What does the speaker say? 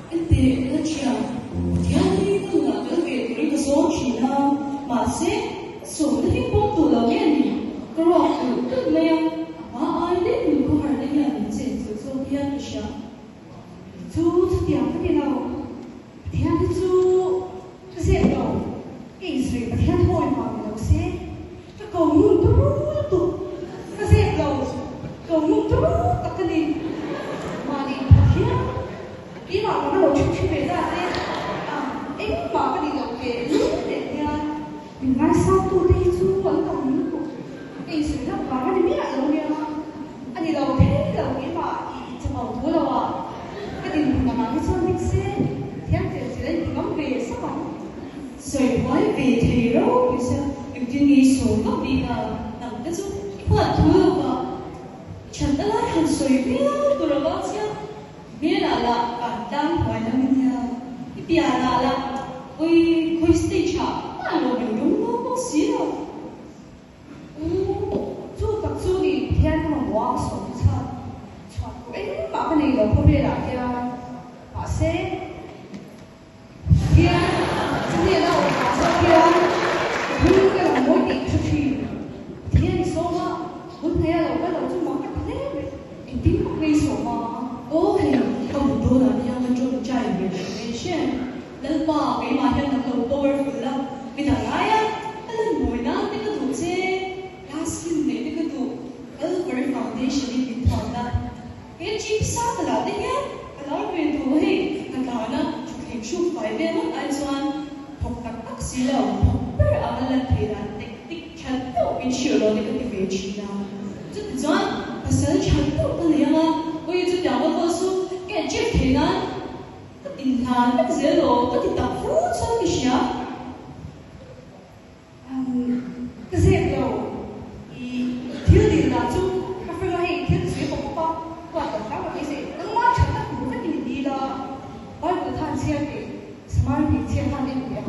근데 그렇지야. 대한민국 나그게 우리가 소치나 마세 소들이 뽕돌아겠니? 그럼 그러면 아이들 누구 하려면 이제 소비야 그시야. 두 대한민국이라고 대한민국 그세요. 이스라엘 대한민국 마음으로 세. cầu mong tốt cái gì đâu cầu mong tốt các cái gì mà đi kia đi vào nó đầu chuyện về ra đấy em bảo cái gì đâu kể để nha mình nói sao tôi đi chú vẫn còn nước cái sự nó bảo cái gì biết là đâu nha anh đi đâu thế đâu cái mà cho bảo thua đâu à cái gì mà nói cho mình xem thế thì đấy thì có về sao mà rồi nói về thì đâu như sao Jadi semua kita nak tu buat tu apa? Contohnya kan soalnya kalau baca biar lah kadang walaupun biar lah, koi stage malu belum mau sih lah. Tu tak tu ni dia kan buat soal apa ni lo boleh lah dia pasal dia dia lah pasal dia những cái là mối tình xuất hiện thiên số mà muốn thấy là cái đầu trong món cái thế vậy anh tính không gây số mà ô thì không đủ là nhau mình trong trái về chuyện lần mà cái mà hiện là đầu powerful lắm vì thằng ai á cái lần mồi nó cái tụ chế last skin này cái tụ cái very foundation đi bình thường là cái chip sát là đấy nhá cái đó về tụ hay cái đó nó chụp hình chụp phải về mất ai toàn học tập bác sĩ là amalan peran teknik cantik insyaallah dekat Vietnam. Jadi tuan pasal cantik tu ni apa? Kau itu dah apa tu? Kerja peran, ketinggalan, zero, ketika fruit sama siapa? Zero. Dia di dalam tu, apa lagi? Dia siapa apa? Kuat tak apa sih? Enggak cantik bukan ini dia. Baru tu siapa? Smart ni siapa ni dia?